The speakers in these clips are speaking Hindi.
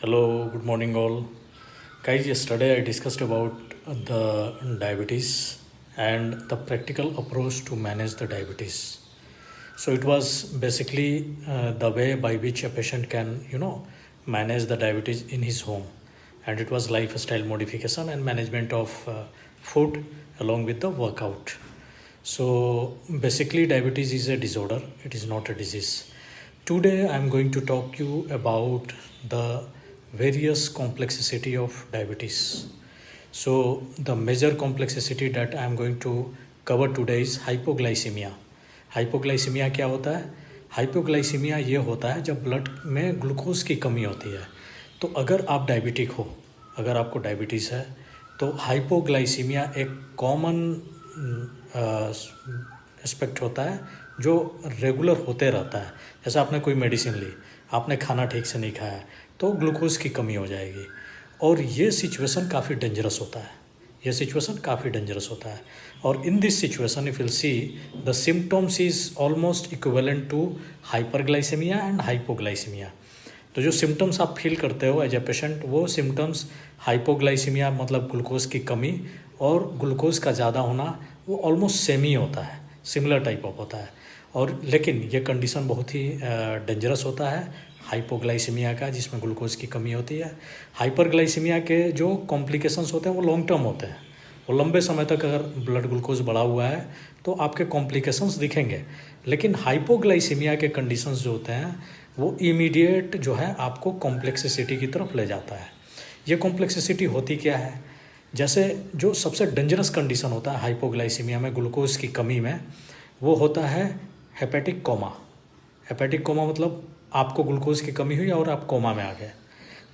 Hello, good morning all. Guys, yesterday I discussed about the diabetes and the practical approach to manage the diabetes. So it was basically the way by which a patient can, manage the diabetes in his home. And it was lifestyle modification and management of food along with the workout. So basically diabetes is a disorder, it is not a disease. Today I'm going to talk to you about the various complexity of diabetes. So the major complexity that I'm going to cover today is hypoglycemia. Hypoglycaemia क्या होता है? हाइपोग्लाइसीमिया ये होता है जब ब्लड में ग्लूकोज की कमी होती है. तो अगर आप डायबिटिक हो, अगर आपको डायबिटीज़ है, तो हाइपोग्लाइसीमिया एक कॉमन एस्पेक्ट होता है जो रेगुलर होते रहता है. जैसे आपने कोई मेडिसिन ली, आपने खाना ठीक से नहीं खाया, तो ग्लूकोज की कमी हो जाएगी. और ये सिचुएशन काफ़ी डेंजरस होता है. ये सिचुएशन काफ़ी डेंजरस होता है. और in this situation if will see the symptoms is almost equivalent to hyperglycaemia and hypoglycaemia. तो जो सिम्टम्स आप फील करते हो एज ए पेशेंट, वो सिम्टम्स हाइपोग्लाइसेमिया मतलब ग्लूकोज की कमी और ग्लूकोज का ज़्यादा होना, वो ऑलमोस्ट सेम ही होता है, सिमिलर टाइप ऑफ होता है. और लेकिन ये कंडीशन बहुत ही डेंजरस होता है हाइपोग्लाइसीमिया का, जिसमें ग्लूकोज की कमी होती है. हाइपरग्लाइसीमिया के जो कॉम्प्लिकेशंस होते हैं वो लॉन्ग टर्म होते हैं. वो लंबे समय तक अगर ब्लड ग्लूकोज बढ़ा हुआ है तो आपके कॉम्प्लिकेशंस दिखेंगे. लेकिन हाइपोग्लाइसीमिया के कंडीशंस जो होते हैं वो इमीडिएट जो है आपको कॉम्प्लेक्सिटी की तरफ ले जाता है. ये कॉम्प्लेक्सिटी होती क्या है? जैसे जो सबसे डेंजरस कंडीशन होता है हाइपोग्लाइसीमिया में ग्लूकोज की कमी में, वो होता है हेपेटिक कोमा. हेपेटिक कोमा मतलब आपको ग्लूकोज की कमी हुई और आप कोमा में आ गए.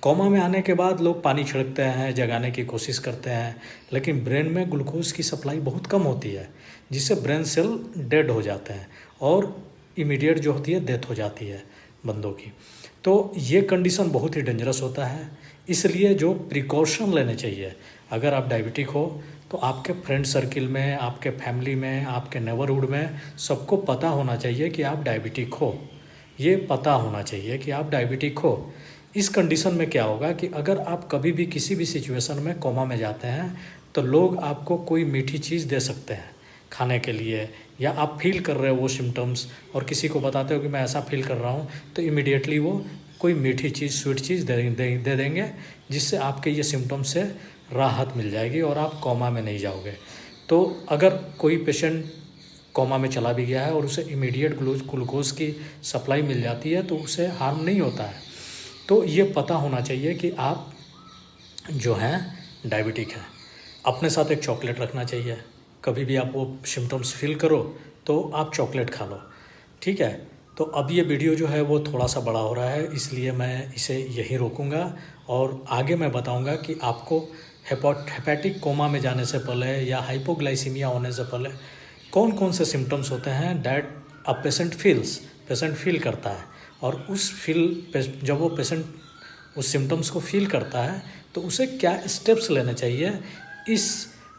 कोमा में आने के बाद लोग पानी छिड़कते हैं, जगाने की कोशिश करते हैं, लेकिन ब्रेन में ग्लूकोज की सप्लाई बहुत कम होती है, जिससे ब्रेन सेल डेड हो जाते हैं और इमीडिएट जो होती है डेथ हो जाती है बंदों की. तो ये कंडीशन बहुत ही डेंजरस होता है. इसलिए जो प्रिकॉशन लेने चाहिए, अगर आप डायबिटिक हो तो आपके फ्रेंड सर्किल में, आपके फैमिली में, आपके नेबरहुड में सबको पता होना चाहिए कि आप डायबिटिक हो. ये पता होना चाहिए कि आप डायबिटिक हो. इस कंडीशन में क्या होगा कि अगर आप कभी भी किसी भी सिचुएशन में कोमा में जाते हैं तो लोग आपको कोई मीठी चीज़ दे सकते हैं खाने के लिए, या आप फील कर रहे हो वो सिम्टम्स और किसी को बताते हो कि मैं ऐसा फील कर रहा हूँ, तो इमीडिएटली वो कोई मीठी चीज़, स्वीट चीज़ दे देंगे, जिससे आपके ये सिम्टम्स से राहत मिल जाएगी और आप कोमा में नहीं जाओगे. तो अगर कोई पेशेंट कोमा में चला भी गया है और उसे इमीडिएट ग्लूकोज की सप्लाई मिल जाती है तो उसे हार्म नहीं होता है. तो ये पता होना चाहिए कि आप जो हैं डायबिटिक हैं. अपने साथ एक चॉकलेट रखना चाहिए. कभी भी आप वो सिम्टम्स फील करो तो आप चॉकलेट खा लो, ठीक है. तो अब ये वीडियो जो है वो थोड़ा सा बड़ा हो रहा है, इसलिए मैं इसे यहीं रोकूंगा और आगे मैं बताऊंगा कि आपको हेपेटिक कोमा में जाने से पहले या हाइपोग्लाइसीमिया होने से पहले कौन कौन से सिम्टम्स होते हैं दैट अ पेशेंट फील करता है. और जब वो पेशेंट उस सिम्टम्स को फील करता है तो उसे क्या स्टेप्स लेने चाहिए इस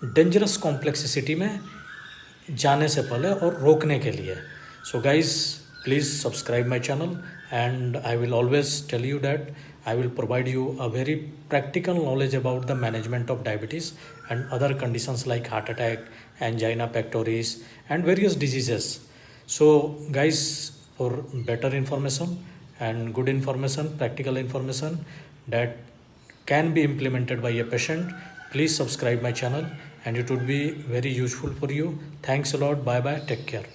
डेंजरस कॉम्प्लेक्सिटी में जाने से पहले और रोकने के लिए. So guys, please subscribe my channel and I will always tell you that I will provide you a very practical knowledge about the management of diabetes and other conditions like heart attack, angina pectoris and various diseases. So guys, for better information and good information, practical information that can be implemented by a patient, please subscribe my channel and it would be very useful for you. Thanks a lot. Bye bye. Take care.